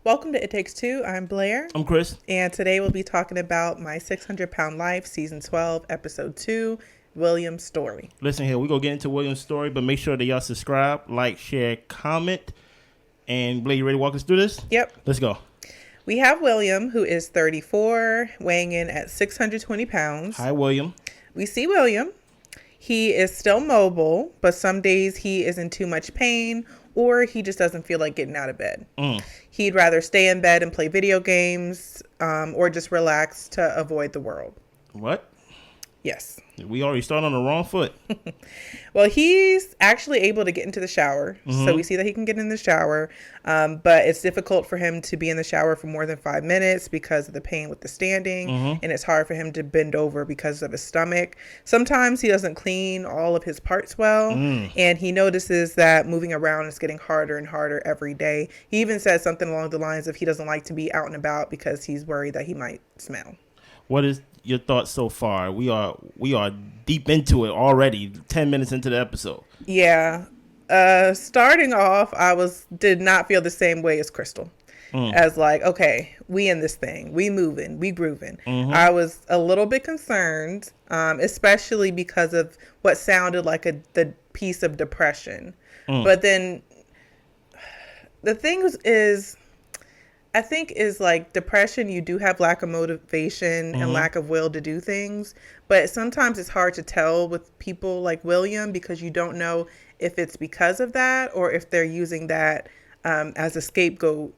Welcome to It Takes Two. I'm Blair. I'm Chris. And today we'll be talking about My 600-Pound Life, Season 12, Episode 2, William's Story. Listen here, we're going to get into William's story, but make sure that y'all subscribe, like, share, comment. And Blair, you ready to walk us through this? Yep. Let's go. We have William, who is 34, weighing in at 620 pounds. Hi, William. We see William. He is still mobile, but some days he is in too much pain or he just doesn't feel like getting out of bed. He'd rather stay in bed and play video games or just relax to avoid the world. What? Yes. We already started on the wrong foot. Well, he's actually able to get into the shower. So we see that he can get in the shower. But it's difficult for him to be in the shower for more than 5 minutes because of the pain with the standing. And it's hard for him to bend over because of his stomach. Sometimes he doesn't clean all of his parts well. And he notices that moving around is getting harder and harder every day. He even says something along the lines of he doesn't like to be out and about because he's worried that he might smell. What is your thoughts so far? We are deep into it already, 10 minutes into the episode. Yeah. Starting off, did not feel the same way as Crystal. As like, okay, we in this thing, we moving, we grooving. I was a little bit concerned, especially because of what sounded like the piece of depression. But then the thing is, I think is like depression, you do have lack of motivation and lack of will to do things. But sometimes it's hard to tell with people like William because you don't know if it's because of that or if they're using that as a scapegoat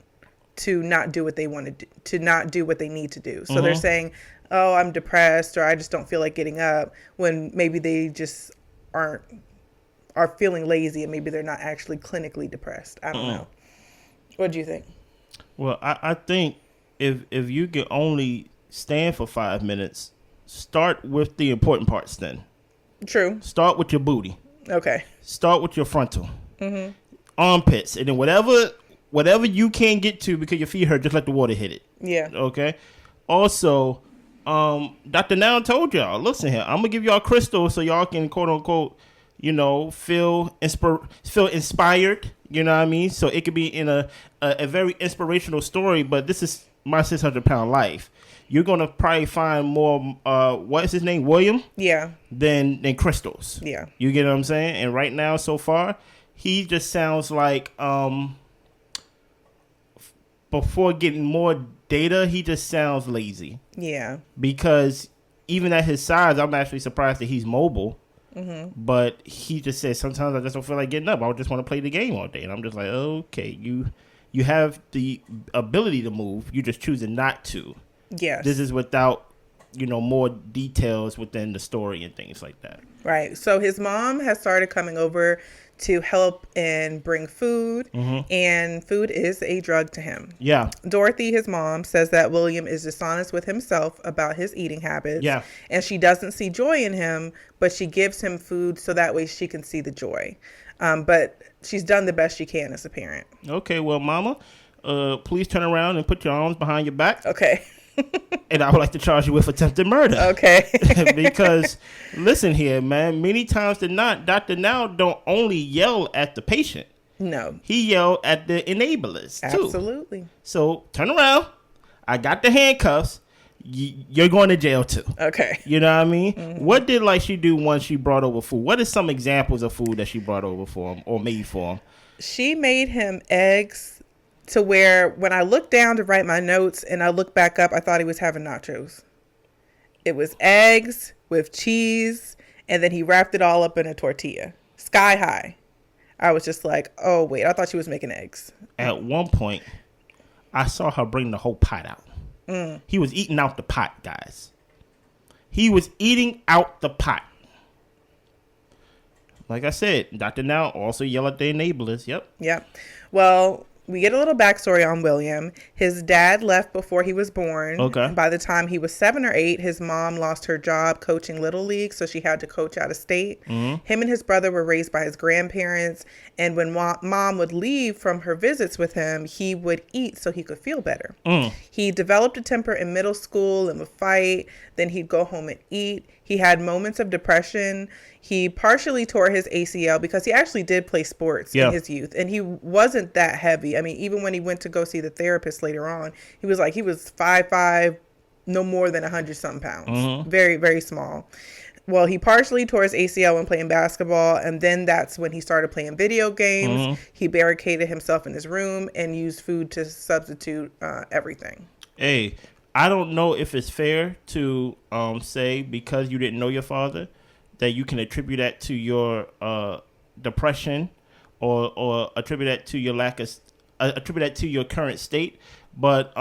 to not do what they want to do, to not do what they need to do. So they're saying, oh, I'm depressed or I just don't feel like getting up when maybe they just are feeling lazy and maybe they're not actually clinically depressed. I don't know. What do you think? Well, I think if you can only stand for 5 minutes, start with the important parts then. True. Start with your booty. Okay. Start with your frontal. Armpits. And then whatever you can get to because your feet hurt, just let the water hit it. Yeah. Okay? Also, Dr. Now told y'all, listen here, I'm going to give y'all crystal so y'all can, quote unquote, feel inspired. You know what I mean? So it could be in a very inspirational story, but this is my 600-pound life. You're going to probably find more, what is his name? William? Yeah. Than crystals. Yeah. You get what I'm saying? And right now, so far, he just sounds like, before getting more data, he just sounds lazy. Yeah. Because even at his size, I'm actually surprised that he's mobile. But he just says, sometimes I just don't feel like getting up. I just want to play the game all day. And I'm just like, okay, you have the ability to move. You're just choosing not to. Yes. This is without, more details within the story and things like that. Right. So his mom has started coming over to help and bring food, and food is a drug to him. Yeah. Dorothy, his mom, says that William is dishonest with himself about his eating habits. Yeah. And she doesn't see joy in him, but she gives him food so that way she can see the joy. But she's done the best she can as a parent. Okay, well, Mama, please turn around and put your arms behind your back. Okay. And I would like to charge you with attempted murder. Okay. Because, listen here, man, many times than not, Dr. Now don't only yell at the patient. No. He yelled at the enablers, too. Absolutely. So, turn around. I got the handcuffs. You're going to jail, too. Okay. You know what I mean? What did, she do once she brought over food? What are some examples of food that she brought over for him or made for him? She made him eggs. To where when I looked down to write my notes and I looked back up, I thought he was having nachos. It was eggs with cheese, and then he wrapped it all up in a tortilla. Sky high. I was just like, oh, wait, I thought she was making eggs. At one point, I saw her bring the whole pot out. He was eating out the pot, guys. He was eating out the pot. Like I said, Dr. Now also yell at the enablers. Yep. Well, we get a little backstory on William. His dad left before he was born. Okay. By the time he was 7 or 8, his mom lost her job coaching Little League, so she had to coach out of state. Him and his brother were raised by his grandparents, and when mom would leave from her visits with him, he would eat so he could feel better. He developed a temper in middle school and would fight. Then he'd go home and eat. He had moments of depression. He partially tore his ACL because he actually did play sports in his youth, and he wasn't that heavy. I mean, even when he went to go see the therapist later on, he was 5'5", no more than 100-something pounds. Very, very small. Well, he partially tore his ACL when playing basketball, and then that's when he started playing video games. He barricaded himself in his room and used food to substitute everything. Hey, I don't know if it's fair to say because you didn't know your father that you can attribute that to your depression or attribute that to your attribute that to your current state. But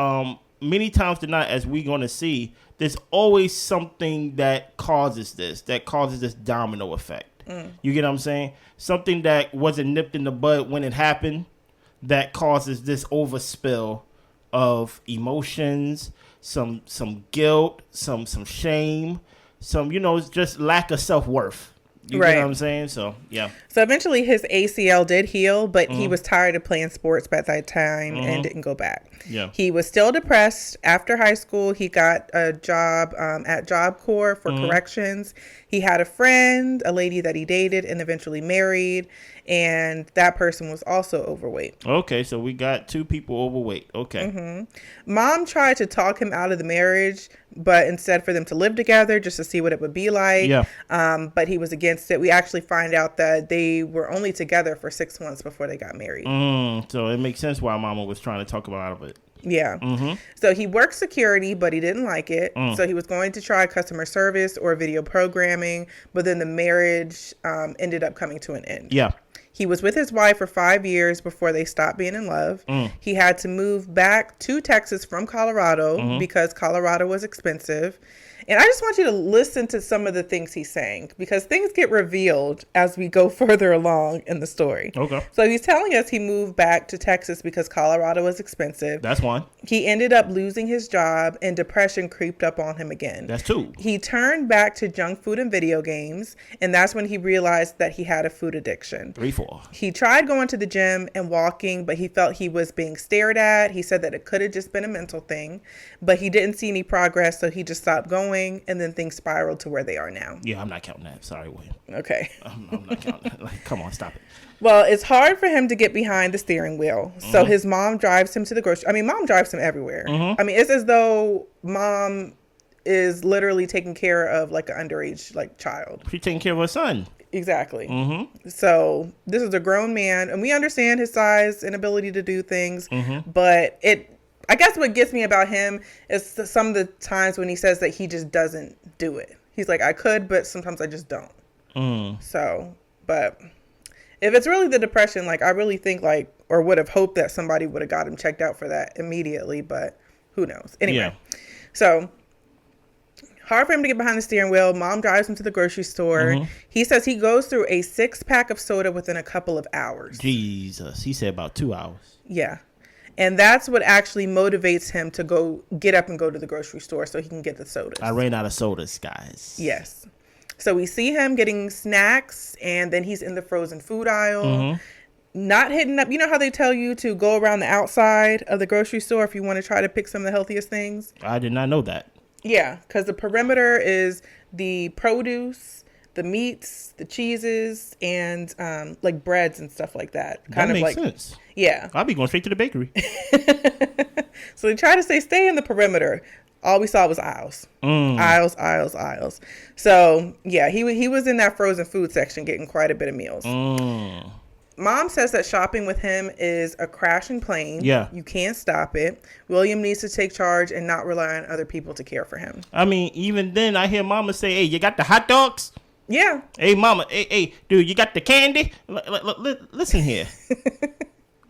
many times than not, as we're going to see, there's always something that causes this domino effect. You get what I'm saying? Something that wasn't nipped in the bud when it happened that causes this overspill of emotions, some guilt, some shame, some, just lack of self-worth. You get what I'm saying? So, yeah. So eventually his ACL did heal, but he was tired of playing sports by that time and didn't go back. Yeah. He was still depressed. After high school, he got a job at Job Corps for corrections. He had a friend, a lady that he dated and eventually married, and that person was also overweight. Okay, so we got two people overweight. Okay. Mom tried to talk him out of the marriage, but instead for them to live together just to see what it would be like. Yeah. But he was against it. We actually find out that they were only together for 6 months before they got married. So it makes sense why Mama was trying to talk him out of it. Yeah. So he worked security, but he didn't like it. So he was going to try customer service or video programming, but then the marriage ended up coming to an end. Yeah. He was with his wife for 5 years before they stopped being in love. He had to move back to Texas from Colorado because Colorado was expensive. And I just want you to listen to some of the things he's saying because things get revealed as we go further along in the story. Okay. So he's telling us he moved back to Texas because Colorado was expensive. That's one. He ended up losing his job and depression creeped up on him again. That's two. He turned back to junk food and video games, and that's when he realized that he had a food addiction. 3, 4. He tried going to the gym and walking, but he felt he was being stared at. He said that it could have just been a mental thing, but he didn't see any progress, so he just stopped going. And then things spiraled to where they are now. Yeah, I'm not counting that. Sorry, William. Okay. I'm not counting that. Come on, stop it. Well, it's hard for him to get behind the steering wheel. So his mom drives him to the grocery. I mean, mom drives him everywhere. I mean, it's as though mom is literally taking care of an underage child. She's taking care of her son. Exactly. So this is a grown man, and we understand his size and ability to do things, but I guess what gets me about him is some of the times when he says that he just doesn't do it. He's like, I could, but sometimes I just don't. So, but if it's really the depression, I really think or would have hoped that somebody would have got him checked out for that immediately, but who knows? Anyway, so hard for him to get behind the steering wheel. Mom drives him to the grocery store. He says he goes through a 6-pack of soda within a couple of hours. Jesus. He said about 2 hours. Yeah. And that's what actually motivates him to get up and go to the grocery store so he can get the sodas. I ran out of sodas, guys. Yes. So we see him getting snacks, and then he's in the frozen food aisle. Not hitting up. You know how they tell you to go around the outside of the grocery store if you want to try to pick some of the healthiest things? I did not know that. Yeah, because the perimeter is the produce, the meats, the cheeses, and breads and stuff like that. That makes sense. Yeah. I'll be going straight to the bakery. So they try to stay in the perimeter. All we saw was aisles. Aisles. So, yeah, he was in that frozen food section getting quite a bit of meals. Mom says that shopping with him is a crashing plane. Yeah. You can't stop it. William needs to take charge and not rely on other people to care for him. I mean, even then, I hear Mama say, hey, you got the hot dogs? Yeah. Hey, Mama. Hey, dude, you got the candy? Listen here.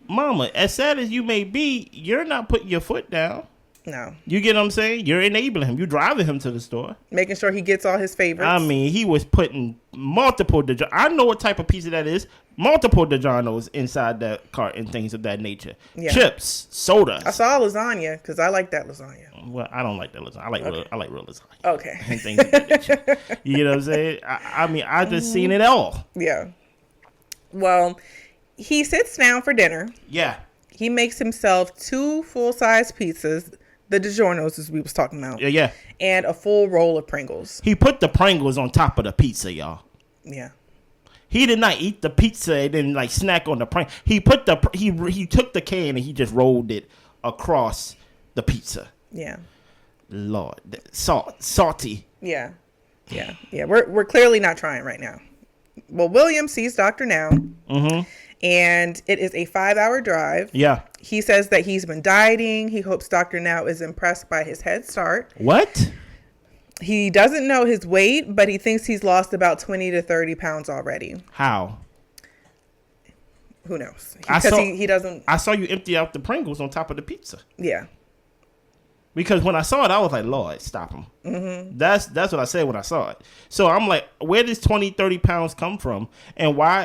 Mama, as sad as you may be, you're not putting your foot down. No. You get what I'm saying? You're enabling him. You're driving him to the store. Making sure he gets all his favorites. I mean, he was putting multiple I know what type of pizza that is. Multiple DiGiorno's inside that cart and things of that nature. Yeah. Chips, sodas. I saw lasagna because I like that lasagna. Well, I don't like that lasagna. I like real lasagna. Okay. And things of that nature. You know what I'm saying? I mean, I just seen it all. Yeah. Well, he sits down for dinner. Yeah. He makes himself 2 full-size pizzas. the DiGiorno's as we was talking about. Yeah. And a full roll of Pringles. He put the Pringles on top of the pizza, y'all. Yeah. He did not eat the pizza and then like snack on the Pringles. He took the can and he just rolled it across the pizza. Yeah. Lord, salty. Yeah. We're clearly not trying right now. Well, William sees Dr. Now. Mm-hmm. And it is a 5-hour drive. Yeah. He says that he's been dieting. He hopes Dr. Now is impressed by his head start. What? He doesn't know his weight, but he thinks he's lost about 20 to 30 pounds already. How? Who knows? He doesn't. I saw you empty out the Pringles on top of the pizza. Yeah. Because when I saw it, I was like, Lord, stop him. Mm-hmm. That's what I said when I saw it. So I'm like, where does 20, 30 pounds come from? And why?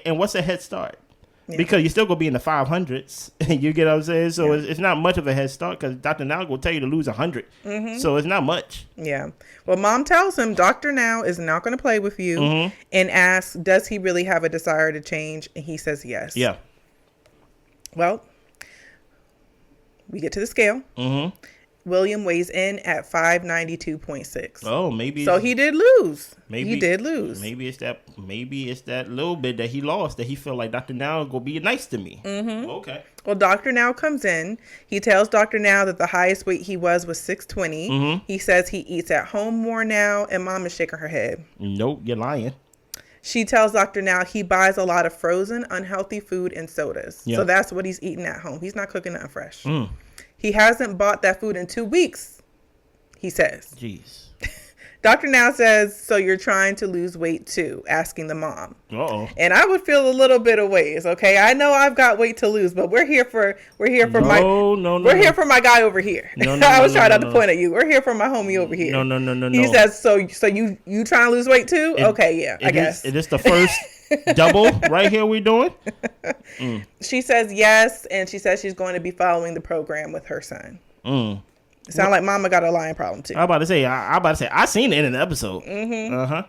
And what's a head start? Yeah. Because you're still going to be in the 500s. You get what I'm saying? So it's not much of a head start because Dr. Now will tell you to lose 100. Mm-hmm. So it's not much. Yeah. Well, Mom tells him Dr. Now is not going to play with you and asks, does he really have a desire to change? And he says yes. Yeah. Well, we get to the scale. Mm-hmm. William weighs in at 592.6. Oh, maybe. So he did lose. Maybe he did lose. Maybe it's that little bit that he lost that he felt like Dr. Now gonna be nice to me. Mm-hmm. Okay. Well, Dr. Now comes in. He tells Dr. Now that the highest weight he was 620. Mm-hmm. He says he eats at home more now, and Mom is shaking her head. Nope, you're lying. She tells Dr. Now he buys a lot of frozen, unhealthy food and sodas. Yep. So that's what he's eating at home. He's not cooking nothing fresh. Mm. He hasn't bought that food in 2 weeks, he says. Jeez. Dr. Now says, so you're trying to lose weight too, asking the mom. Uh-oh. And I would feel a little bit of ways, okay? I know I've got weight to lose, but we're here for my guy over here. I was trying not to point at you. We're here for my homie over here. No. He says, so you trying to lose weight too? Okay, yeah, I guess. Is this the first double right here we're doing? Mm. She says yes, and she says she's going to be following the program with her son. Sound like Mama got a lying problem too. I about to say I seen it in the episode. Mm-hmm. Uh-huh.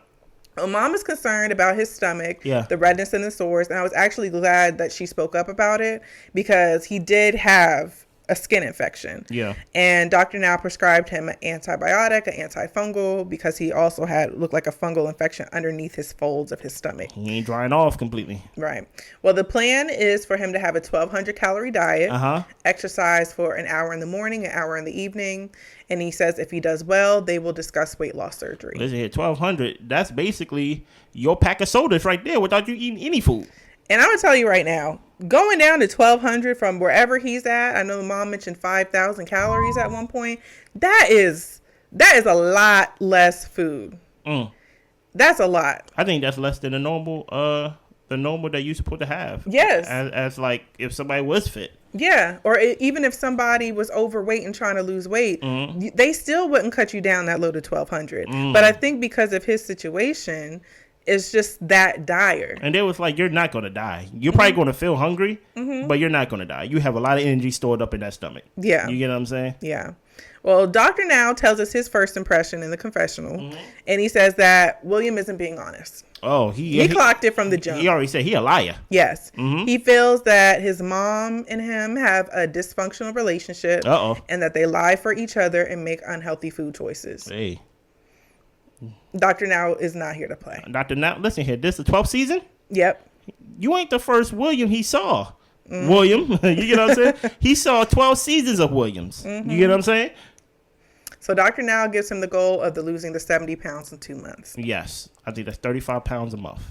Well, Mom is concerned about his stomach, the redness and the sores, and I was actually glad that she spoke up about it because he did have a skin infection. Yeah. And Dr. Now prescribed him an antibiotic, an antifungal, because he also looked like a fungal infection underneath his folds of his stomach. He ain't drying off completely. Right. Well, the plan is for him to have a 1,200 calorie diet, exercise for an hour in the morning, an hour in the evening. And he says if he does well, they will discuss weight loss surgery. Listen here, 1,200, that's basically your pack of sodas right there without you eating any food. And I'm going to tell you right now, going down to 1,200 from wherever he's at, I know Mom mentioned 5,000 calories at one point. That is a lot less food. That's a lot. I think that's less than the normal that you're supposed to have. Yes. As like if somebody was fit. Yeah. Or even if somebody was overweight and trying to lose weight, they still wouldn't cut you down that low to 1,200. But I think because of his situation, it's just that dire. And it was like, you're not going to die. You're probably going to feel hungry, but you're not going to die. You have a lot of energy stored up in that stomach. Yeah. You get what I'm saying? Yeah. Well, Dr. Now tells us his first impression in the confessional, and he says that William isn't being honest. Oh, he clocked it from the jump. He already said he a liar. Yes. He feels that his mom and him have a dysfunctional relationship, and that they lie for each other and make unhealthy food choices. Hey. Dr. Now is not here to play. Dr. Now, listen here. This is the 12th season? Yep. You ain't the first William he saw. William, you get what I'm saying? He saw 12 seasons of Williams. You get what I'm saying? So Dr. Now gives him the goal of losing the 70 pounds in 2 months. Yes. I think that's 35 pounds a month.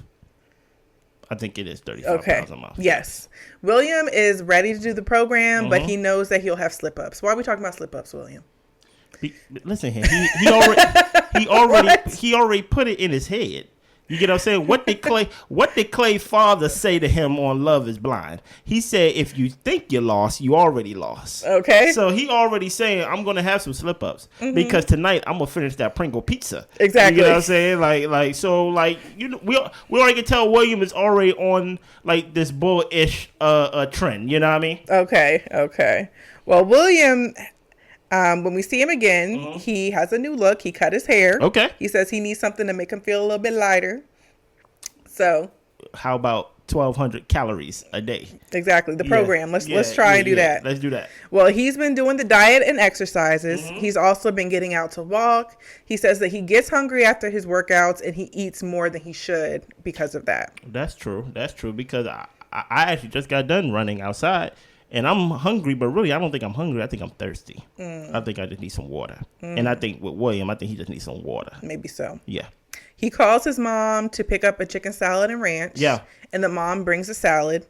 I think it is 35 pounds a month. Yes. William is ready to do the program, but he knows that he'll have slip-ups. Why are we talking about slip-ups, William? Listen here, he already put it in his head. You get what I'm saying? What did Clay father say to him on Love Is Blind? He said, if you think you lost, you already lost. Okay. So he already saying, I'm gonna have some slip ups because tonight I'm gonna finish that Pringle pizza. Exactly. You get what I'm saying? We already can tell William is already on like this bullish trend. You know what I mean? Okay. Well, William. When we see him again, he has a new look. He cut his hair. Okay. He says he needs something to make him feel a little bit lighter. So. How about 1,200 calories a day. Exactly. The program. Let's try and do that. Let's do that. Well, he's been doing the diet and exercises. He's also been getting out to walk. He says that he gets hungry after his workouts and he eats more than he should because of that. That's true. That's true because I actually just got done running outside and I'm hungry, but really I don't think I'm hungry. I think I'm thirsty. I think I just need some water. And I think with William, I think he just needs some water. Maybe so. Yeah. He calls his mom to pick up a chicken salad and ranch. Yeah. And the mom brings the salad.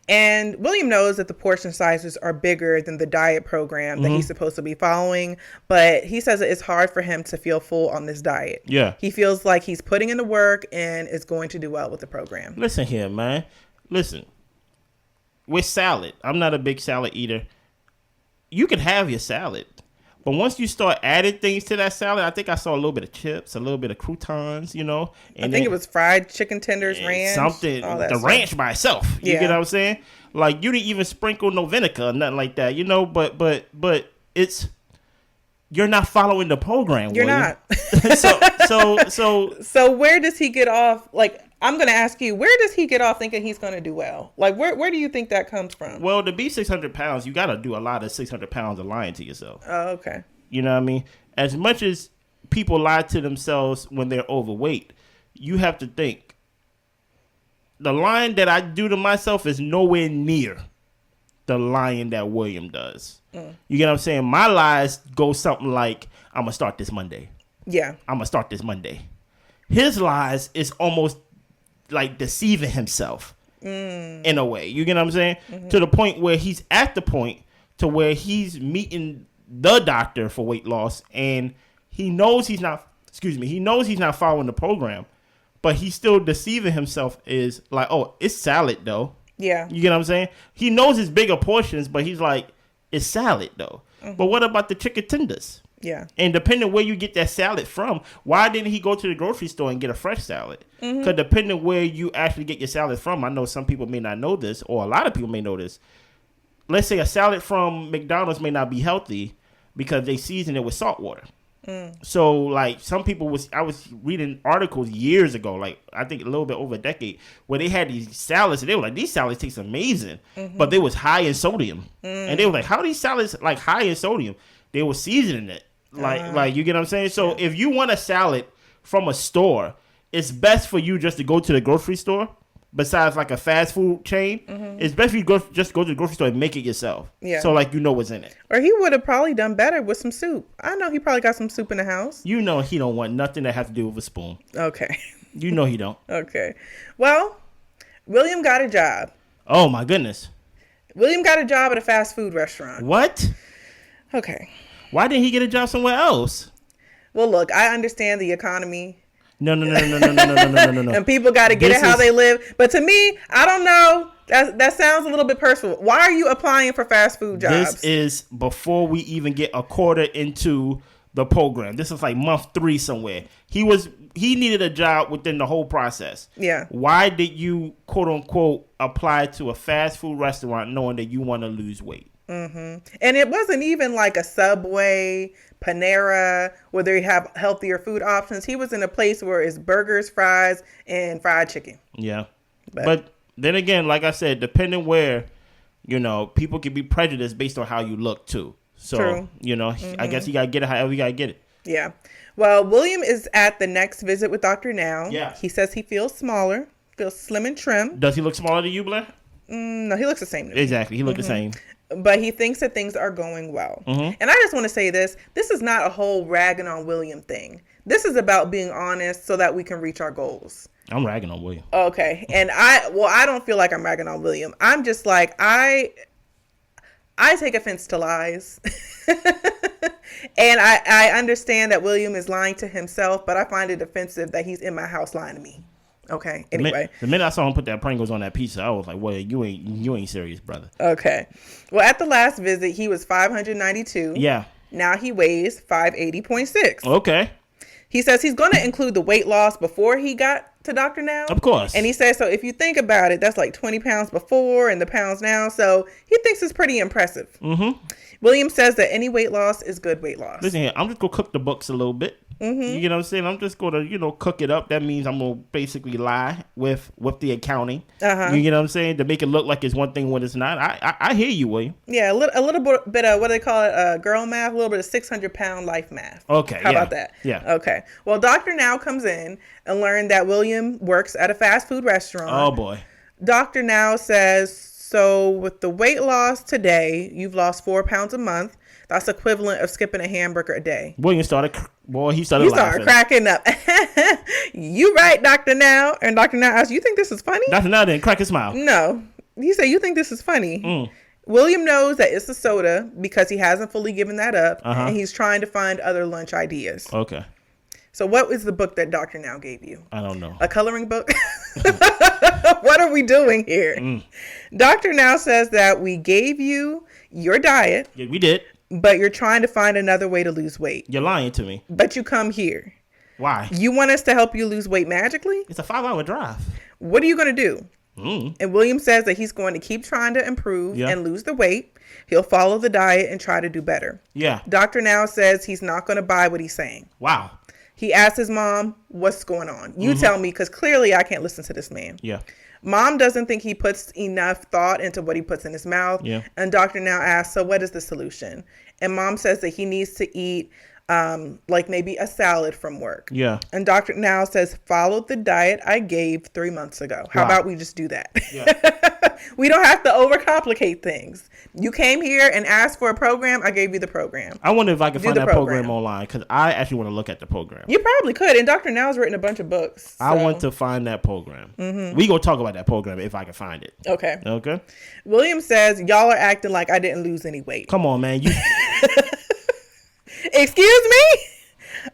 And William knows that the portion sizes are bigger than the diet program that he's supposed to be following. But he says that it's hard for him to feel full on this diet. Yeah. He feels like he's putting in the work and is going to do well with the program. Listen here, man. Listen. With salad, I'm not a big salad eater. You can have your salad. But once you start adding things to that salad, I think I saw a little bit of chips, a little bit of croutons, And I think it was fried chicken tenders, ranch. Something, the ranch by itself. You get what I'm saying? Like, you didn't even sprinkle no vinegar or nothing like that, But it's, you're not following the program, You're not. So where does he get off? Like, I'm going to ask you, where does he get off thinking he's going to do well? Like, where do you think that comes from? Well, to be 600 pounds, you got to do a lot of 600 pounds of lying to yourself. Oh, okay. You know what I mean? As much as people lie to themselves when they're overweight, you have to think, the lying that I do to myself is nowhere near the lying that William does. You get what I'm saying? My lies go something like, I'm going to start this Monday. Yeah. I'm going to start this Monday. His lies is almost like deceiving himself in a way. You get what I'm saying? To the point where he's at the point to where he's meeting the doctor for weight loss and he knows he's not following the program, but he's still deceiving himself is like, oh, it's salad though. Yeah. You get what I'm saying? He knows it's bigger portions, but he's like, it's salad though. But what about the chicken tenders? Yeah. And depending where you get that salad from, why didn't he go to the grocery store and get a fresh salad? Because depending where you actually get your salad from, I know some people may not know this, or a lot of people may know this. Let's say a salad from McDonald's may not be healthy because they season it with salt water. So, like, some people I was reading articles years ago, like, I think a little bit over a decade, where they had these salads, and they were like, these salads taste amazing, but they was high in sodium. And they were like, how are these salads, like, high in sodium? They were seasoning it. Like, you get what I'm saying? So, if you want a salad from a store, it's best for you just to go to the grocery store. Besides, like, a fast food chain, it's best for you just go to the grocery store and make it yourself. Yeah. So, like, you know what's in it. Or he would have probably done better with some soup. I know he probably got some soup in the house. You know he don't want nothing that has to do with a spoon. Okay. You know he don't. Okay. Well, William got a job. Oh, my goodness. William got a job at a fast food restaurant. What? Okay. Why didn't he get a job somewhere else? Well, look, I understand the economy. No. And people got to get it how they live. But to me, I don't know. That sounds a little bit personal. Why are you applying for fast food jobs? This is before we even get a quarter into the program. This is like month 3 somewhere. He needed a job within the whole process. Yeah. Why did you, quote unquote, apply to a fast food restaurant knowing that you want to lose weight? And it wasn't even like a Subway, Panera, where they have healthier food options. He was in a place where it's burgers, fries, and fried chicken. Yeah. But then again, like I said, depending where, people can be prejudiced based on how you look too. So, true. I guess you got to get it however you got to get it. Yeah. Well, William is at the next visit with Dr. Now. Yeah. He says he feels smaller, feels slim and trim. Does he look smaller to you, Blair? No, he looks the same to me. Exactly. He looked the same. But he thinks that things are going well. And I just want to say this. This is not a whole ragging on William thing. This is about being honest so that we can reach our goals. I'm ragging on William. Okay. And I don't feel like I'm ragging on William. I'm just like, I take offense to lies. And I understand that William is lying to himself, but I find it offensive that he's in my house lying to me. Okay. Anyway, the minute I saw him put that Pringles on that pizza, I was like, "Well, you ain't serious, brother." Okay. Well, at the last visit, he was 592. Yeah. Now he weighs 580.6. Okay. He says he's going to include the weight loss before he got to Dr. Now. Of course. And he says, so if you think about it, that's like 20 pounds before and the pounds now. So he thinks it's pretty impressive. William says that any weight loss is good weight loss. Listen here, I'm just going to cook the books a little bit. You get what I'm saying? I'm just going to, cook it up. That means I'm going to basically lie with the accounting. You get what I'm saying? To make it look like it's one thing when it's not. I hear you, William. Yeah, a little bit of, what do they call it, girl math, a little bit of 600-pound life math. Okay, How about that? Yeah. Okay. Well, Dr. Now comes in and learned that William works at a fast food restaurant. Oh, boy. Dr. Now says, so with the weight loss today, you've lost 4 pounds a month. That's equivalent of skipping a hamburger a day. William started laughing. Cracking up. You right, Dr. Now. And Dr. Now asked, you think this is funny? Dr. Now didn't crack a smile. No. He said, you think this is funny? William knows that it's the soda because he hasn't fully given that up. And he's trying to find other lunch ideas. Okay. So what was the book that Dr. Now gave you? I don't know. A coloring book? What are we doing here? Dr. Now says that we gave you your diet. Yeah, we did. But you're trying to find another way to lose weight. You're lying to me. But you come here. Why? You want us to help you lose weight magically? It's a 5-hour drive. What are you going to do? And William says that he's going to keep trying to improve and lose the weight. He'll follow the diet and try to do better. Yeah. Dr. Now says he's not going to buy what he's saying. Wow. He asked his mom, what's going on? You tell me, because clearly I can't listen to this man. Yeah. Mom doesn't think he puts enough thought into what he puts in his mouth. Yeah. And Dr. Now asks, so what is the solution? And Mom says that he needs to eat like maybe a salad from work. Yeah. And Dr. Now says, follow the diet I gave 3 months ago. How about we just do that? Yeah. We don't have to overcomplicate things. You came here and asked for a program. I gave you the program. I wonder if I can find that program online, because I actually want to look at the program. You probably could. And Dr. Now's written a bunch of books. So. I want to find that program. We gonna talk about that program if I can find it. Okay. Okay. William says, y'all are acting like I didn't lose any weight. Come on, man. Excuse me?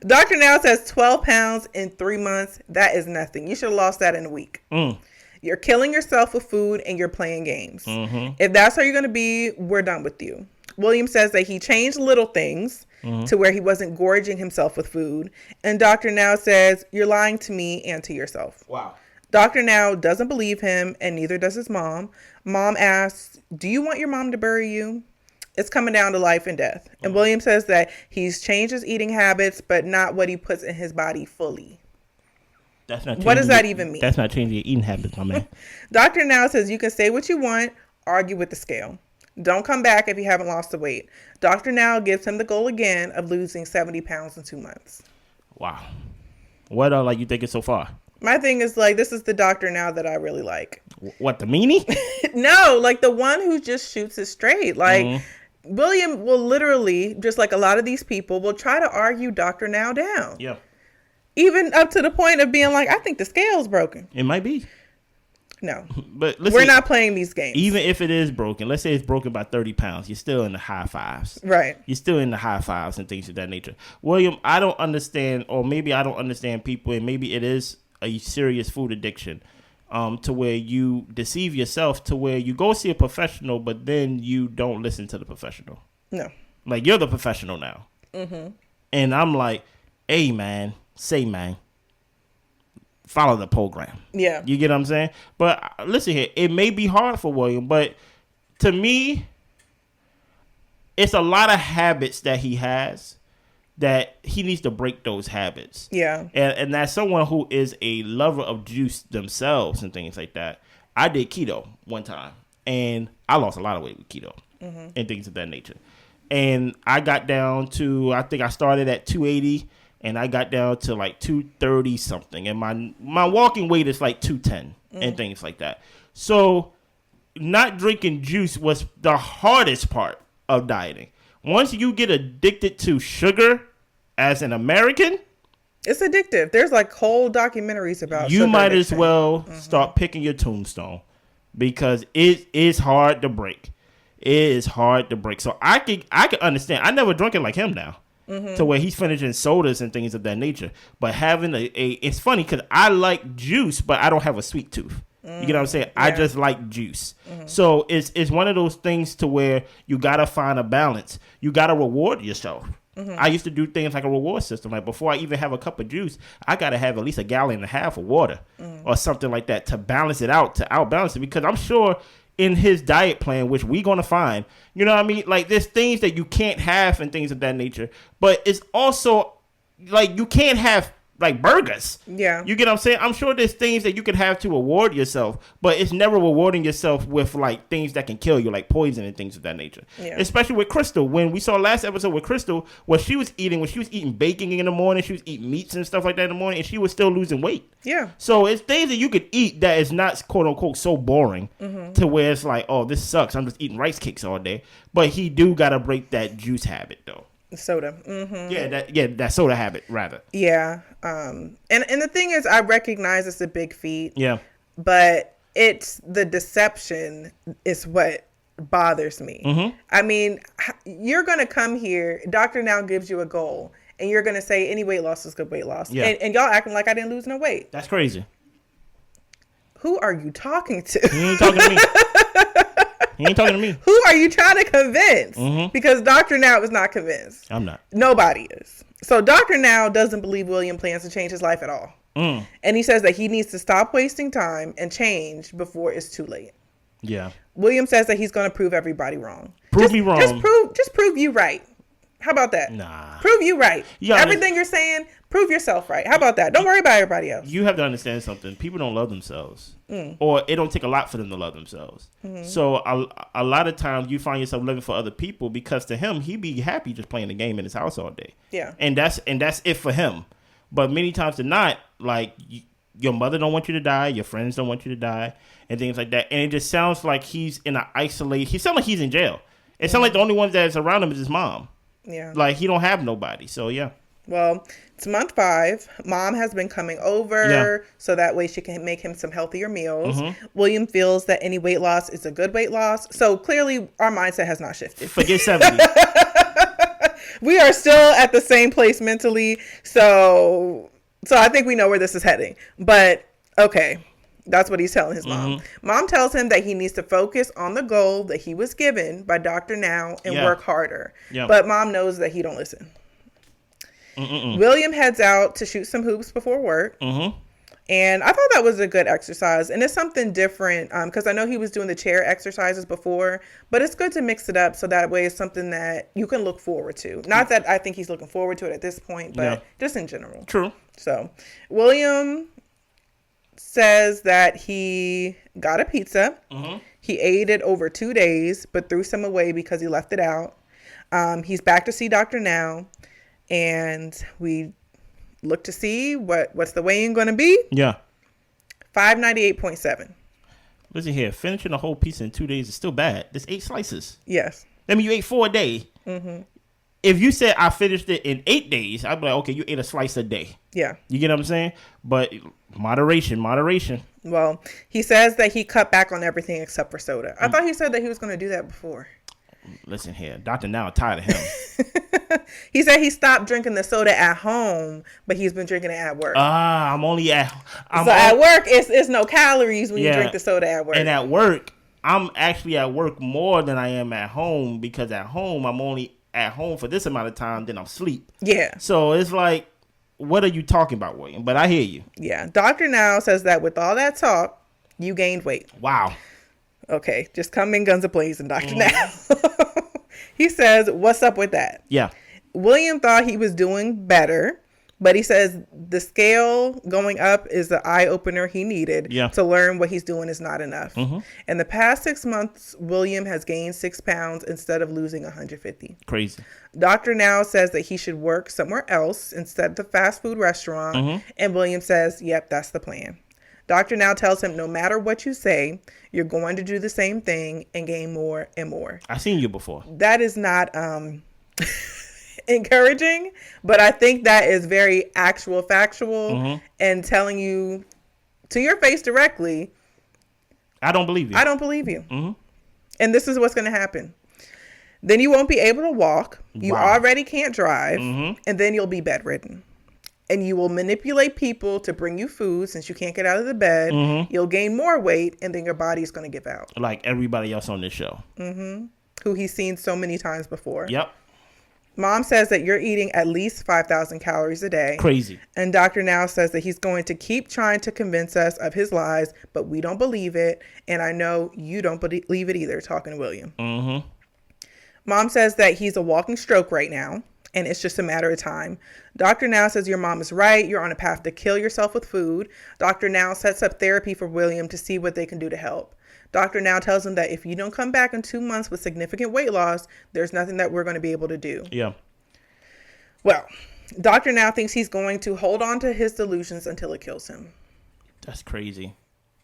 Dr. Now says 12 pounds in 3 months. That is nothing. You should have lost that in a week. You're killing yourself with food and you're playing games. If that's how you're going to be, we're done with you. William says that he changed little things to where he wasn't gorging himself with food. And Dr. Now says, you're lying to me and to yourself. Wow. Dr. Now doesn't believe him, and neither does his mom. Mom asks, do you want your mom to bury you? It's coming down to life and death. And William says that he's changed his eating habits, but not what he puts in his body fully. That's not. What does that even mean? That's not changing your eating habits, my man. Dr. Now says you can say what you want, argue with the scale. Don't come back if you haven't lost the weight. Dr. Now gives him the goal again of losing 70 pounds in 2 months. Wow. What you thinking so far? My thing is this is the Dr. Now that I really like. What, the meanie? No, the one who just shoots it straight. William will literally, just like a lot of these people, will try to argue Dr. Now down. Yeah. Even up to the point of being I think the scale's broken. It might be. No. But listen, we're not playing these games. Even if it is broken, let's say it's broken by 30 pounds, you're still in the high fives. Right. You're still in the high fives and things of that nature. William, I don't understand, or maybe I don't understand people, and maybe it is a serious food addiction, to where you deceive yourself, to where you go see a professional, but then you don't listen to the professional. No. You're the professional now. And I'm like, hey, man, follow the program. Yeah. You get what I'm saying? But listen here, it may be hard for William, but to me, it's a lot of habits that he has that he needs to break those habits. Yeah. And that's someone who is a lover of juice themselves and things like that. I did keto one time, and I lost a lot of weight with keto and things of that nature. And I got down to, I think I started at 280, and I got down to 230 something. And my walking weight is 210 and things like that. So not drinking juice was the hardest part of dieting. Once you get addicted to sugar as an American, it's addictive. There's whole documentaries about you sugar might addiction. as well start picking your tombstone, because it is hard to break. It is hard to break. So I could understand. I never drunk it like him now. To where he's finishing sodas and things of that nature. But having it's funny because I like juice, but I don't have a sweet tooth. You get what I'm saying? Yeah. I just like juice. So it's one of those things to where you got to find a balance. You got to reward yourself. I used to do things like a reward system. Before I even have a cup of juice, I got to have at least a gallon and a half of water or something like that to balance it out, to outbalance it. Because I'm sure in his diet plan, which we're going to find, you know what I mean? There's things that you can't have and things of that nature. But it's also like you can't have like burgers. Yeah. You get what I'm saying? I'm sure there's things that you could have to reward yourself, but it's never rewarding yourself with like things that can kill you, like poison and things of that nature. Yeah. Especially with Crystal. When we saw last episode with Crystal, when she was eating bacon in the morning, she was eating meats and stuff like that in the morning, and she was still losing weight. Yeah. So it's things that you could eat that is not quote unquote so boring to where it's like, oh, this sucks. I'm just eating rice cakes all day. But he do gotta break that juice habit though. Soda. That soda habit rather. Yeah. And the thing is, I recognize it's a big feat. Yeah. But it's the deception is what bothers me. I mean, you're going to come here, doctor now gives you a goal, and you're going to say any weight loss is good weight loss. Yeah. And y'all acting like I didn't lose no weight. That's crazy. Who are you talking to? You ain't talking to me. He ain't talking to me. Who are you trying to convince? Because Dr. Now is not convinced. I'm not. Nobody is. So Dr. Now doesn't believe William plans to change his life at all. And he says that he needs to stop wasting time and change before it's too late. Yeah. William says that he's going to prove everybody wrong. Prove me wrong. Just prove you right. How about that? Nah. Prove you right. Everything you're saying, prove yourself right. How about that? Don't worry about everybody else. You have to understand something. People don't love themselves. Or it don't take a lot for them to love themselves. So a lot of times you find yourself living for other people because to him, he'd be happy just playing the game in his house all day. Yeah. And that's it for him. But many times than not, like your mother don't want you to die. Your friends don't want you to die and things like that. And it just sounds like he's in an isolated. He sounds like he's in jail. It sounds like the only one that's around him is his mom. Yeah. Like he don't have nobody. So yeah. Well, it's month 5. Mom has been coming over so that way she can make him some healthier meals. William feels that any weight loss is a good weight loss. So clearly our mindset has not shifted. Forget 70. We are still at the same place mentally. So I think we know where this is heading. But okay. That's what he's telling his mom. Mom tells him that he needs to focus on the goal that he was given by Dr. Now and work harder. But mom knows that he don't listen. William heads out to shoot some hoops before work. And I thought that was a good exercise. And it's something different because I know he was doing the chair exercises before. But it's good to mix it up so that way it's something that you can look forward to. Not that I think he's looking forward to it at this point, but just in general. True. So William says that he got a pizza. He ate it over 2 days, but threw some away because he left it out. He's back to see Dr. Now, and we look to see what's the weigh-in going to be. Yeah. 598.7. Listen here, finishing a whole pizza in 2 days is still bad. There's 8 slices. Yes. That means you ate 4 a day. If you said I finished it in 8 days, I'd be like, okay, you ate a slice a day. Yeah. You get what I'm saying? But moderation. Well, he says that he cut back on everything except for soda. I thought he said that he was going to do that before. Listen here, Dr. Now I'm tired of him. He said he stopped drinking the soda at home, but he's been drinking it at work. At work, it's no calories when you drink the soda at work. And at work, I'm actually at work more than I am at home because at home, I'm only at home for this amount of time, then I'm asleep. Yeah. So it's like, what are you talking about, William? But I hear you. Yeah. Dr. Now says that with all that talk, you gained weight. Wow. Okay. Just come in guns a-blazing, Dr. Now. He says, what's up with that? Yeah. William thought he was doing better, but he says the scale going up is the eye-opener he needed to learn what he's doing is not enough. In the past 6 months, William has gained 6 pounds instead of losing 150. Crazy. Dr. Now says that he should work somewhere else instead of the fast food restaurant, and William says, yep, that's the plan. Dr. Now tells him no matter what you say, you're going to do the same thing and gain more and more. I've seen you before. That is not encouraging, but I think that is very actual, factual, and telling you to your face directly, I don't believe you. I don't believe you. And this is what's going to happen. Then you won't be able to walk. You already can't drive. And then you'll be bedridden. And you will manipulate people to bring you food since you can't get out of the bed. You'll gain more weight, and then your body's going to give out. Like everybody else on this show. Who he's seen so many times before. Yep. Mom says that you're eating at least 5,000 calories a day. Crazy. And Dr. Now says that he's going to keep trying to convince us of his lies, but we don't believe it. And I know you don't believe it either, talking to William. Mom says that he's a walking stroke right now. and it's just a matter of time. Dr. Now says your mom is right. You're on a path to kill yourself with food. Dr. Now sets up therapy for William to see what they can do to help. Dr. Now tells him that if you don't come back in 2 months with significant weight loss, there's nothing that we're going to be able to do. Yeah. Well, Dr. Now thinks he's going to hold on to his delusions until it kills him. That's crazy.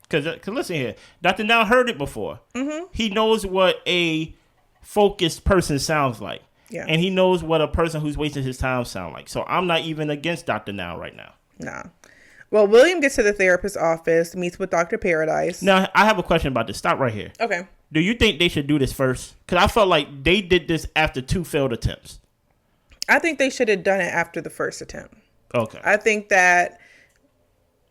Because listen here, Dr. Now heard it before. Mm-hmm. He knows what a focused person sounds like. Yeah. And he knows what a person who's wasting his time sounds like. So I'm not even against Dr. Now right now. Nah. Well, William gets to the therapist's office, meets with Dr. Paradise. Now, I have a question about this. Stop right here. Okay. Do you think they should do this first? Because I felt like they did this after 2 failed attempts. I think they should have done it after the first attempt. Okay. I think that,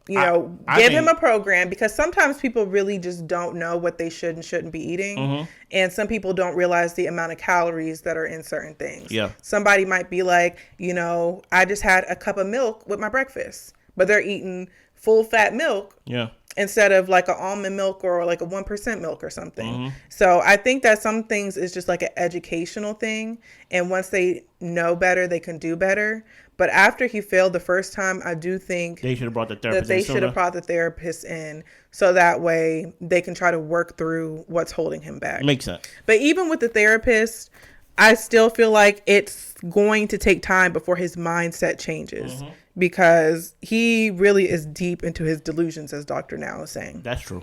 give him a program, because sometimes people really just don't know what they should and shouldn't be eating. Mm-hmm. And some people don't realize the amount of calories that are in certain things. Yeah. Somebody might be like, I just had a cup of milk with my breakfast, but they're eating full fat milk. Yeah. Instead of like an almond milk or like a 1% milk or something. Mm-hmm. So I think that some things is just like an educational thing. And once they know better, they can do better. But after he failed the first time, I do think they should have brought the therapist that they should have brought the therapist in, so that way they can try to work through what's holding him back. Makes sense. But even with the therapist, I still feel like it's going to take time before his mindset changes. Mm-hmm. Because he really is deep into his delusions, as Dr. Now is saying. That's true.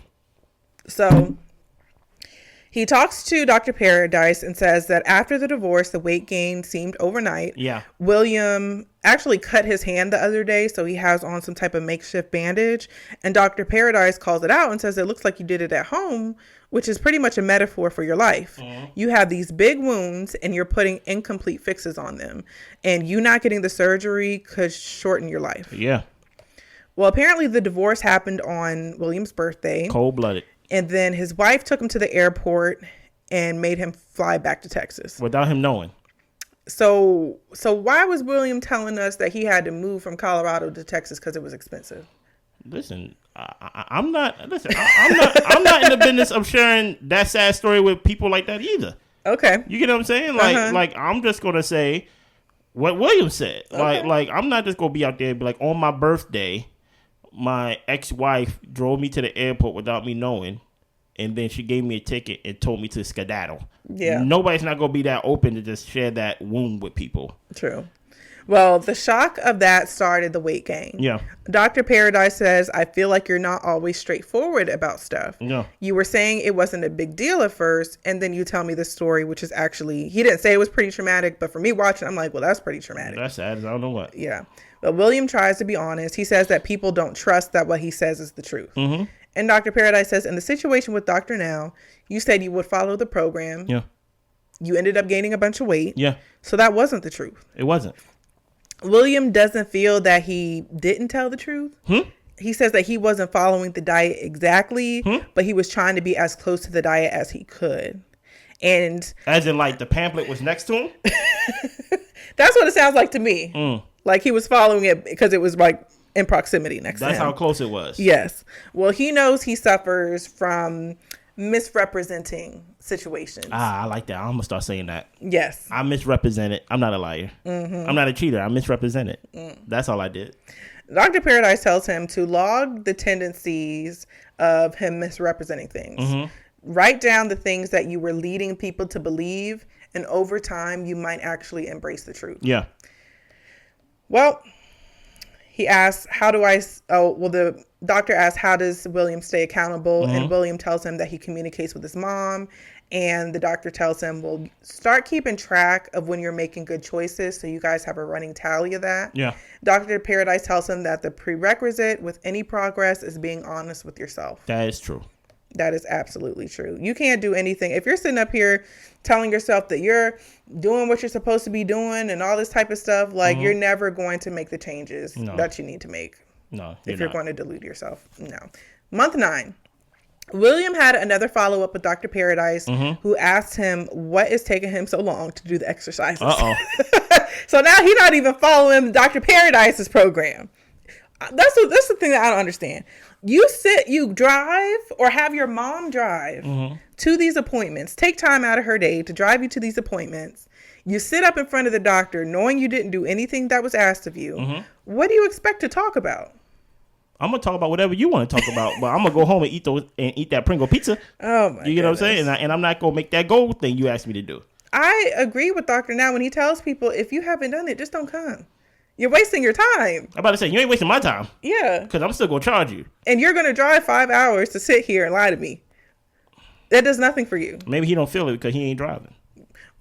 So he talks to Dr. Paradise and says that after the divorce, the weight gain seemed overnight. Yeah. William actually cut his hand the other day, so he has on some type of makeshift bandage. And Dr. Paradise calls it out and says it looks like you did it at home, which is pretty much a metaphor for your life. Mm-hmm. You have these big wounds and you're putting incomplete fixes on them. And you not getting the surgery could shorten your life. Yeah. Well, apparently the divorce happened on William's birthday. Cold-blooded. And then his wife took him to the airport and made him fly back to Texas. Without him knowing. So why was William telling us that he had to move from Colorado to Texas because it was expensive? Listen, I'm not in the business of sharing that sad story with people like that either. Okay. You get what I'm saying? Like I'm just gonna say what William said. Okay. Like I'm not just gonna be out there and be like, on my birthday, my ex-wife drove me to the airport without me knowing, and then she gave me a ticket and told me to skedaddle. Yeah. Nobody's not gonna be that open to just share that wound with people. True. Well, the shock of that started the weight gain. Yeah. Dr. Paradise says, I feel like you're not always straightforward about stuff. No. You were saying it wasn't a big deal at first, and then you tell me this story, which is actually, he didn't say it was pretty traumatic, but for me watching, I'm like, well, that's pretty traumatic. That's sad. I don't know what. Yeah. But William tries to be honest. He says that people don't trust that what he says is the truth. Mm-hmm. And Dr. Paradise says, in the situation with Dr. Now, you said you would follow the program. Yeah. You ended up gaining a bunch of weight. Yeah. So that wasn't the truth. It wasn't. William doesn't feel that he didn't tell the truth. He says that he wasn't following the diet exactly, but he was trying to be as close to the diet as he could. And as in, like, the pamphlet was next to him? That's what it sounds like to me. Like he was following it because it was like in proximity next to him. That's how close it was. Yes. Well, he knows he suffers from misrepresenting situations. I like that. I'm gonna start saying that. Yes. I misrepresented. I'm not a liar. Mm-hmm. I'm not a cheater. I misrepresented. That's all I did. Dr. Paradise tells him to log the tendencies of him misrepresenting things. Mm-hmm. Write down the things that you were leading people to believe, and over time you might actually embrace the truth. Yeah. Well, he asks, the doctor asks, how does William stay accountable? Mm-hmm. And William tells him that he communicates with his mom. And the doctor tells him, well, start keeping track of when you're making good choices, so you guys have a running tally of that. Yeah. Dr. Paradise tells him that the prerequisite with any progress is being honest with yourself. That is true. That is absolutely true. You can't do anything. If you're sitting up here telling yourself that you're doing what you're supposed to be doing and all this type of stuff, like you're never going to make the changes that you need to make. No, if you're going to delude yourself. No. Month 9. William had another follow-up with Dr. Paradise, who asked him what is taking him so long to do the exercises. Uh-oh. So now he's not even following Dr. Paradise's program. That's the thing that I don't understand. You drive or have your mom drive to these appointments. Take time out of her day to drive you to these appointments. You sit up in front of the doctor knowing you didn't do anything that was asked of you. What do you expect to talk about? I'm gonna talk about whatever you want to talk about, but I'm gonna go home and eat that Pringle pizza. Oh my! You get what I'm saying? And I'm not gonna make that gold thing you asked me to do. I agree with Dr. Now when he tells people, if you haven't done it, just don't come. You're wasting your time. I'm about to say, you ain't wasting my time. Yeah. Because I'm still gonna charge you. And you're gonna drive 5 hours to sit here and lie to me. That does nothing for you. Maybe he don't feel it because he ain't driving.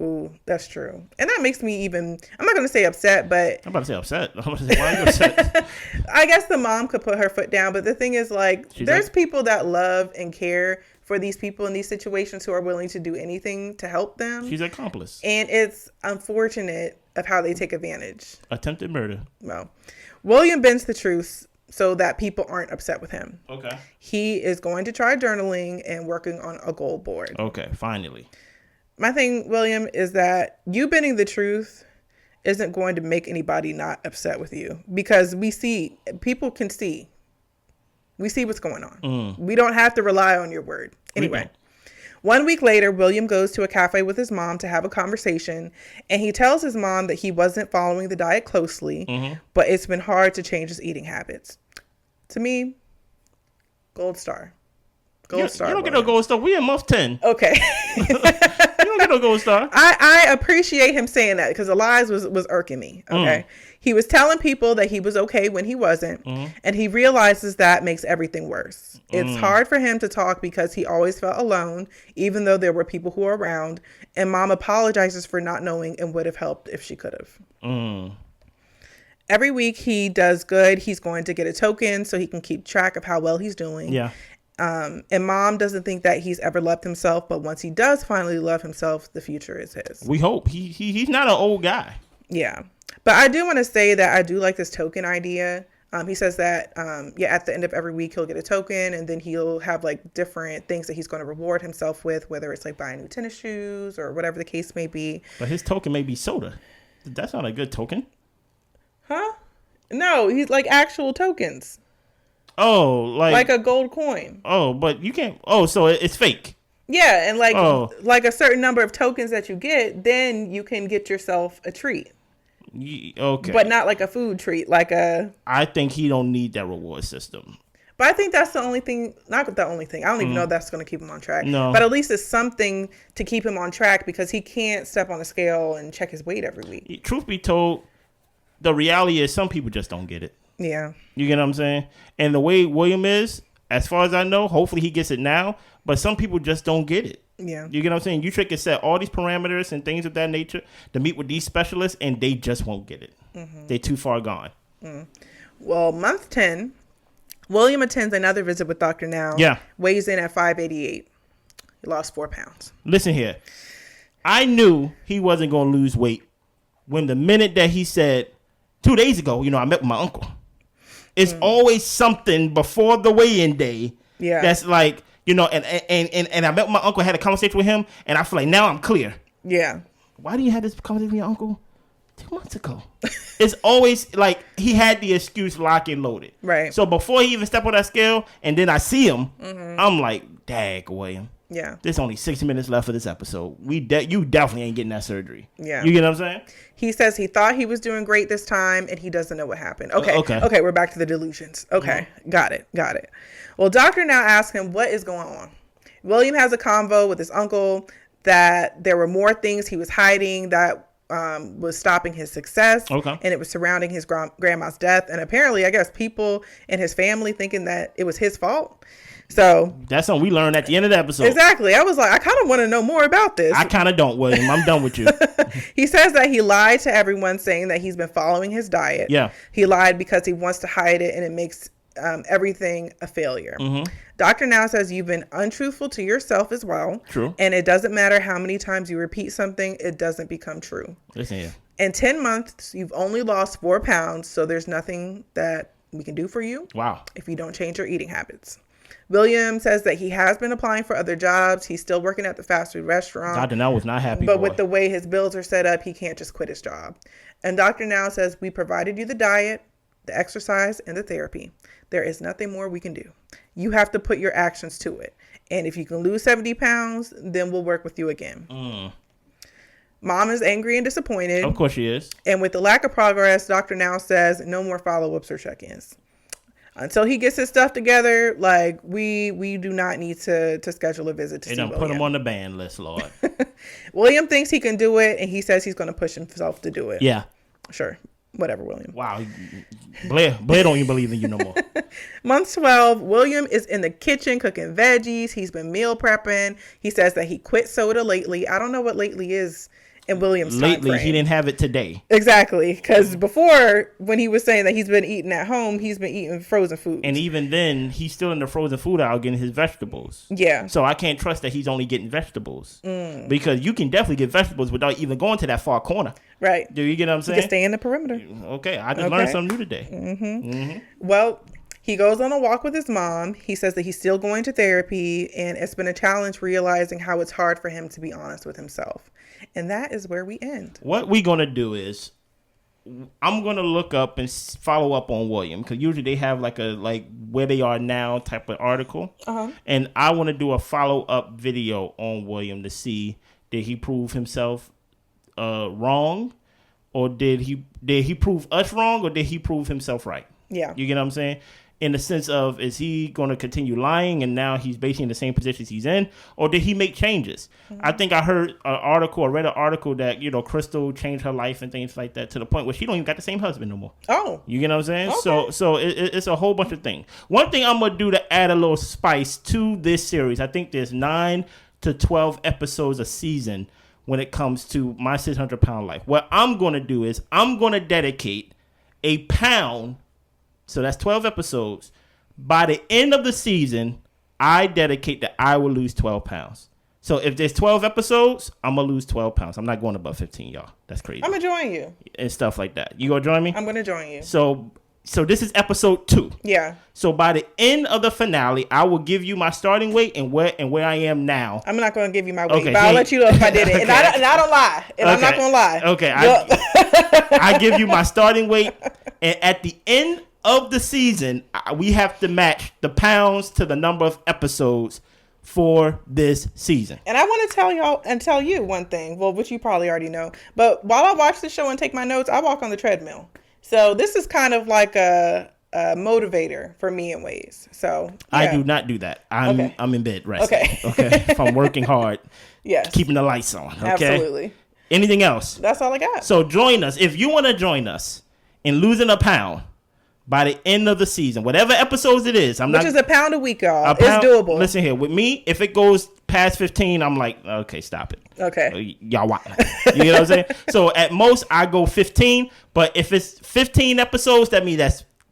Ooh, that's true. And that makes me even, I'm not going to say upset, but. I'm about to say upset. I'm about to say, why are you upset? I guess the mom could put her foot down. But the thing is, like, there's people that love and care for these people in these situations who are willing to do anything to help them. She's an accomplice. And it's unfortunate of how they take advantage. Attempted murder. Well, William bends the truth so that people aren't upset with him. Okay. He is going to try journaling and working on a goal board. Okay, finally. My thing, William, is that you bending the truth isn't going to make anybody not upset with you, because people can see. We see what's going on. We don't have to rely on your word. Anyway, 1 week later, William goes to a cafe with his mom to have a conversation, and he tells his mom that he wasn't following the diet closely, but it's been hard to change his eating habits. To me, gold star. You don't get no gold star. We in month 10. Okay. You don't get no gold star. I appreciate him saying that, because the lies was irking me. Okay. He was telling people that he was okay when he wasn't. And he realizes that makes everything worse. It's hard for him to talk because he always felt alone, even though there were people who were around. And mom apologizes for not knowing and would have helped if she could have. Every week he does good. He's going to get a token so he can keep track of how well he's doing. Yeah. And mom doesn't think that he's ever loved himself, but once he does finally love himself, the future is his. We hope. He's not an old guy. Yeah. But I do want to say that I do like this token idea. He says that, at the end of every week, he'll get a token, and then he'll have like different things that he's going to reward himself with, whether it's like buying new tennis shoes or whatever the case may be. But his token may be soda. That's not a good token. Huh? No, he's like actual tokens. Oh, like a gold coin. Oh, but you can't. Oh, so it's fake. Yeah, and like a certain number of tokens that you get, then you can get yourself a treat. Okay. But not like a food treat, I think he don't need that reward system. But I think that's the only thing, not the only thing. I don't even know if that's going to keep him on track. No. But at least it's something to keep him on track, because he can't step on a scale and check his weight every week. Truth be told, the reality is some people just don't get it. Yeah. You get what I'm saying? And the way William is, as far as I know, hopefully he gets it now, but some people just don't get it. Yeah. You get what I'm saying? You can set all these parameters and things of that nature to meet with these specialists, and they just won't get it. They're too far gone. Well, month 10, William attends another visit with Dr. Now. Yeah. Weighs in at 588. He lost 4 pounds. Listen here. I knew he wasn't going to lose weight when the minute that he said, 2 days ago, I met with my uncle. It's always something before the weigh-in day. Yeah. That's like, and I met with my uncle, had a conversation with him, and I feel like now I'm clear. Yeah. Why do you have this conversation with your uncle 2 months ago? It's always like he had the excuse locked and loaded. Right. So before he even stepped on that scale, and then I see him, I'm like, dag, William. Yeah. There's only 60 minutes left for this episode. You definitely ain't getting that surgery. Yeah. You get what I'm saying? He says he thought he was doing great this time, and he doesn't know what happened. Okay, we're back to the delusions. Okay, got it. Well, Doctor Now asks him what is going on. William has a convo with his uncle that there were more things he was hiding that was stopping his success. Okay. And it was surrounding his grandma's death. And apparently, I guess people in his family thinking that it was his fault. So that's something we learned at the end of the episode. Exactly. I was like, I kind of want to know more about this. I kind of don't, William. I'm done with you. He says that he lied to everyone, saying that he's been following his diet. Yeah. He lied because he wants to hide it, and it makes everything a failure. Dr. Now says you've been untruthful to yourself as well. True. And it doesn't matter how many times you repeat something, it doesn't become true. Listen here. In 10 months, you've only lost 4 pounds, so there's nothing that we can do for you. Wow. If you don't change your eating habits. William says that he has been applying for other jobs. He's still working at the fast food restaurant. Dr. Now was not happy. But with the way his bills are set up, he can't just quit his job. And Dr. Now says, we provided you the diet, the exercise, and the therapy. There is nothing more we can do. You have to put your actions to it. And if you can lose 70 pounds, then we'll work with you again. Mom is angry and disappointed. Of course she is. And with the lack of progress, Doctor now says no more follow-ups or check-ins. Until he gets his stuff together, like, we do not need to schedule a visit to see William. Put him on the ban list, Lord. William thinks he can do it, and he says he's going to push himself to do it. Yeah. Sure. Whatever, William. Wow. Blair don't even believe in you no more. Month 12, William is in the kitchen cooking veggies. He's been meal prepping. He says that he quit soda lately. I don't know what lately is in William's time frame. He didn't have it today. Exactly. Because before, when he was saying that he's been eating at home, he's been eating frozen food. And even then, he's still in the frozen food aisle getting his vegetables. Yeah. So I can't trust that he's only getting vegetables. Because you can definitely get vegetables without even going to that far corner. Right. Do you get what I'm saying? You can stay in the perimeter. Okay. I just learned something new today. Well, he goes on a walk with his mom. He says that he's still going to therapy, and it's been a challenge realizing how it's hard for him to be honest with himself. And that is where we end. What we're going to do is I'm going to look up and follow up on William, because usually they have like where they are now type of article. And I want to do a follow-up video on William to see, did he prove himself wrong, or did he prove us wrong, or did he prove himself right? Yeah. You get what I'm saying? In the sense of, is he going to continue lying and now he's basically in the same positions he's in, or did he make changes? I think I read an article that, Crystal changed her life and things like that to the point where she don't even got the same husband no more. Oh. You get what I'm saying? Okay. So it's a whole bunch of things. One thing I'm going to do to add a little spice to this series, I think there's 9 to 12 episodes a season when it comes to my 600-pound life. What I'm going to do is I'm going to dedicate a pound. So that's 12 episodes. By the end of the season, I dedicate that I will lose 12 pounds. So if there's 12 episodes, I'm going to lose 12 pounds. I'm not going above 15, y'all. That's crazy. I'm going to join you. And stuff like that. You going to join me? I'm going to join you. So this is episode 2. Yeah. So by the end of the finale, I will give you my starting weight and where I am now. I'm not going to give you my weight, but I'll let you know if I did it. Okay. And I don't lie. And I'm not going to lie. Okay. I give you my starting weight. And at the end of the season, we have to match the pounds to the number of episodes for this season. And I want to tell you one thing, well, which you probably already know. But while I watch the show and take my notes, I walk on the treadmill. So this is kind of like a motivator for me in ways. So yeah. I do not do that. I'm in bed resting. Okay. If I'm working hard. Yes. Keeping the lights on. Okay. Absolutely. Anything else? That's all I got. So join us. If you want to join us in losing a pound by the end of the season, whatever episodes it is, which is a pound a week, y'all. It's doable. Listen here, with me, if it goes past 15, I'm like, okay, stop it. Okay. Y'all watch. You know what I'm saying? So at most, I go 15. But if it's 15 episodes, that means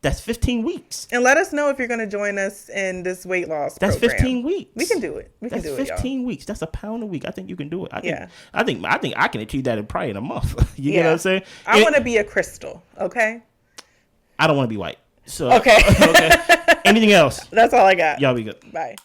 that's 15 weeks. And let us know if you're going to join us in this weight loss program. That's 15 weeks. We can do it. We can do it, 15 weeks. That's a pound a week. I think you can do it. I think I can achieve that probably in a month. You get what I'm saying? I want to be a crystal. Okay. I don't want to be white. So okay. Anything else? That's all I got. Y'all be good. Bye.